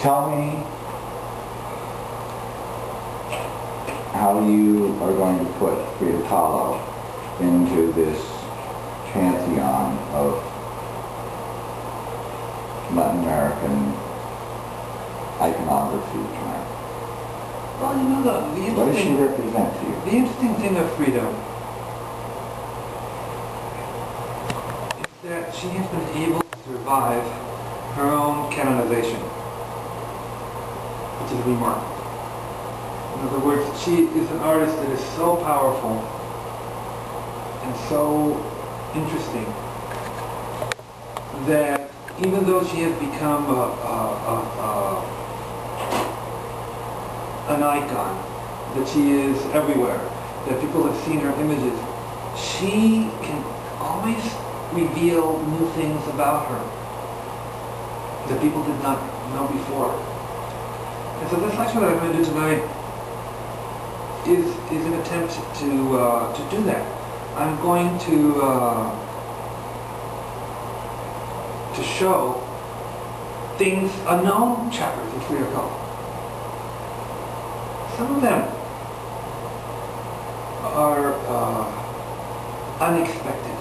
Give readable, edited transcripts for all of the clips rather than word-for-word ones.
Tell me how you are going to put Frida Kahlo into this pantheon of Latin American iconography tonight. Well, you know, what does she represent to you? The interesting thing of Frida is that she has been able to survive her own canonization, which is remarkable. In other words, she is an artist that is so powerful and so interesting that even though she has become an icon, that she is everywhere, that people have seen her images, she can always reveal new things about her that people did not know before. And so this lecture that I'm going to do tonight is an attempt to do that. I'm going to show things, unknown chapters of Frida Kahlo. Some of them are unexpected.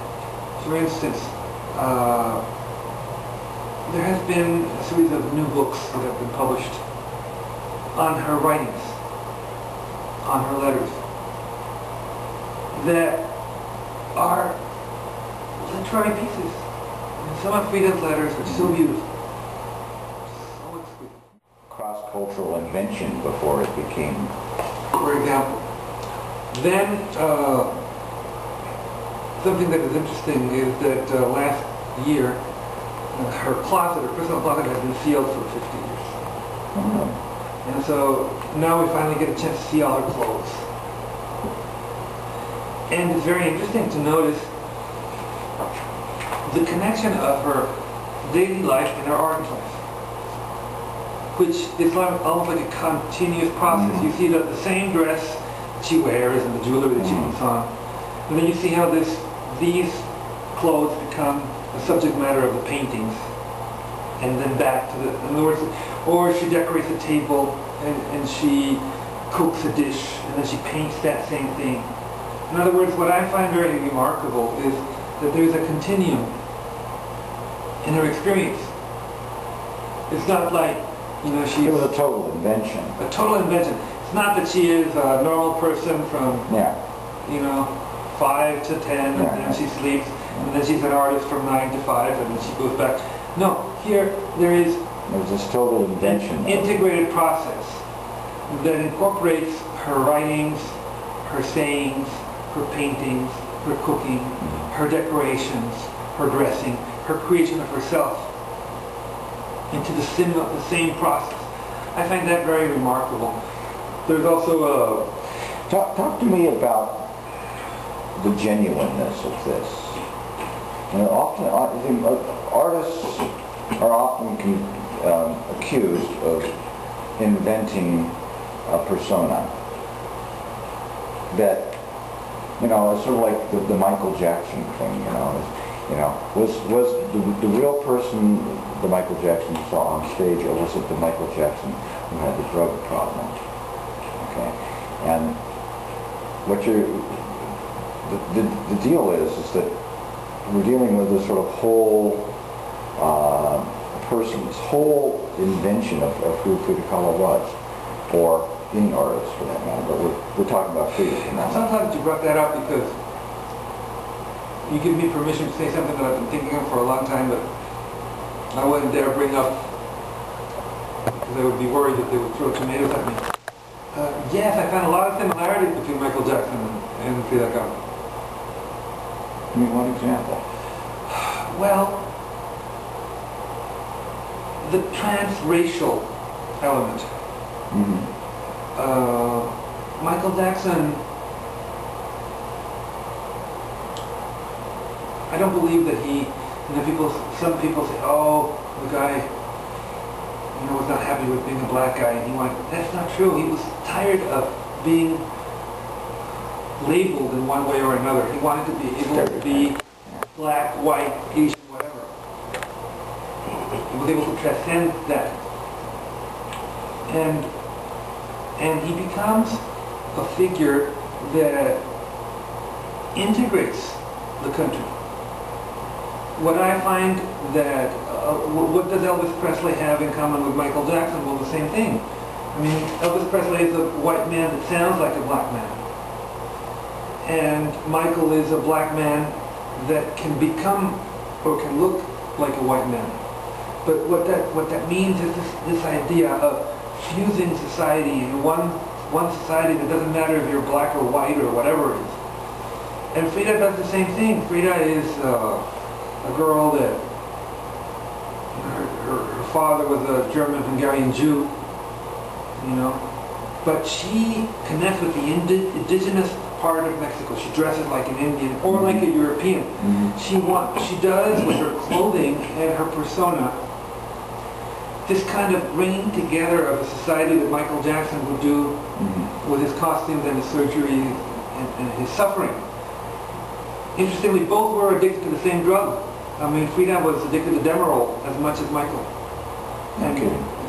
For instance, there has been a series of new books that have been published on her writings, on her letters, that are literary pieces. And some of Frida's letters are so beautiful, so exquisite. Cross-cultural invention before it became... For example. Then, something that is interesting is that last year, her closet, her personal closet, has been sealed for 50 years. Mm-hmm. And so now we finally get a chance to see all her clothes. And it's very interesting to notice the connection of her daily life and her art life, which is almost like a continuous process. Mm-hmm. You see the same dress that she wears and the jewelry that she puts on, and then you see how these clothes become the subject matter of the paintings, and then back to the, in other words, or she decorates a table and she cooks a dish and then she paints that same thing. In other words, what I find very remarkable is that there's a continuum in her experience. It's not like, you know, she's... It was a total invention. A total invention. It's not that she is a normal person from, you know, 5 to 10, and then she sleeps, and then she's an artist from 9 to 5, and then she goes back. No, here there's this total invention. An integrated process that incorporates her writings, her sayings, her paintings, her cooking, her decorations, her dressing, her creation of herself into the same process. I find that very remarkable. There's also a... Talk to me about the genuineness of this. You know, often artists are often accused of inventing a persona that, you know, is sort of like the Michael Jackson thing. Was the real person the Michael Jackson you saw on stage, or was it the Michael Jackson who had the drug problem? Okay, and what the deal is that we're dealing with this sort of whole person's whole invention of who Frida Kahlo was, or any artist for that matter, but we're talking about Frida tonight. Sometimes you brought that up because you give me permission to say something that I've been thinking of for a long time, but I wouldn't dare bring up because I would be worried that they would throw tomatoes at me. Yes, I found a lot of similarities between Michael Jackson and Frida Kahlo. I mean, one example. Well, the transracial element. Mm-hmm. Michael Jackson, I don't believe that he, some people say, oh, the guy, you know, was not happy with being a black guy, and he wanted, that's not true. He was tired of being labeled in one way or another. He wanted to be able to be black, white, Asian, whatever. He was able to transcend that. and he becomes a figure that integrates the country. What I find that, what does Elvis Presley have in common with Michael Jackson? Well, the same thing. I mean, Elvis Presley is a white man that sounds like a black man. And Michael is a black man that can become or can look like a white man. But what that means is this idea of fusing society in one society that doesn't matter if you're black or white or whatever it is. And Frida does the same thing. Frida is a girl that her father was a German-Hungarian Jew, you know, but she connects with the indigenous part of Mexico. She dresses like an Indian or like a European. She does with her clothing and her persona this kind of bringing together of a society that Michael Jackson would do with his costumes and his surgery and his suffering. Interestingly, both were addicted to the same drug. I mean, Frida was addicted to Demerol as much as Michael. And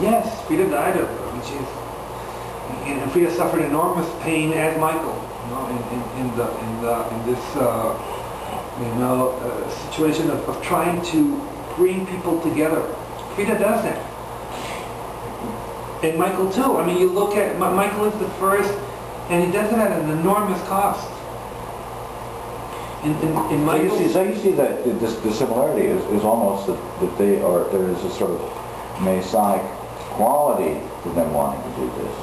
yes, Frida died of it. I mean, and Frida suffered enormous pain as Michael, you know, in this situation of trying to bring people together. Frida does that. And Michael too. I mean, you look at Michael is the first, and he does it at an enormous cost. In Michael, so you see that the similarity is almost that there is a sort of Masonic quality to them wanting to do this.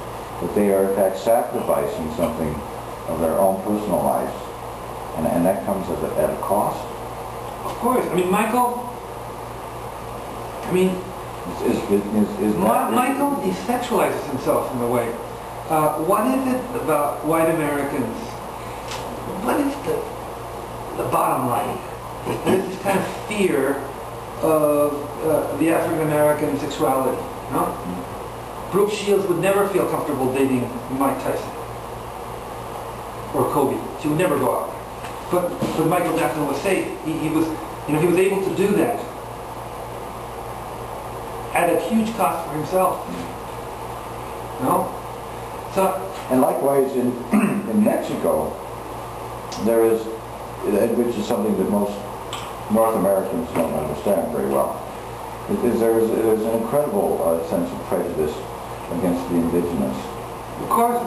That they are in fact sacrificing something of their own personal lives, and that comes at a cost. Of course. I mean, Michael. I mean. Michael desexualizes himself in a way. What is it about white Americans? What is the bottom line? There's this kind of fear of the African American sexuality. No? Brooke Shields would never feel comfortable dating Mike Tyson or Kobe. She would never go out. But Michael Jackson was safe. He was able to do that at a huge cost for himself. No? So, and likewise in Mexico, there is, which is something that most North Americans don't understand very well, there's an incredible sense of prejudice against the indigenous. Of course.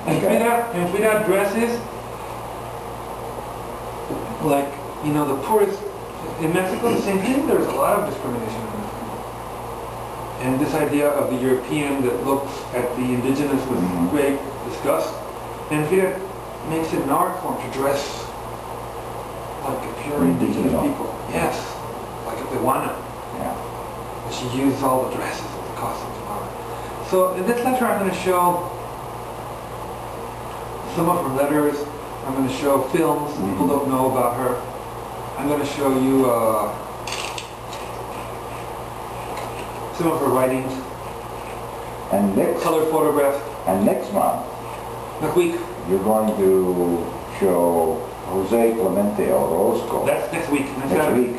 And Frida dresses like, you know, the poorest. In Mexico, the same thing. There's a lot of discrimination. And this idea of the European that looks at the indigenous with great disgust. And Frida makes it an art form to dress like a pure indigenous people. Yes, like a Peruana. Yeah. And she uses all the dresses of the costumes of art. So in this lecture I'm going to show some of her letters. I'm going to show films people don't know about her. I'm going to show you some of her writings, and color photographs. And next month, next week, you're going to show Jose Clemente Orozco. That's next week. Next week.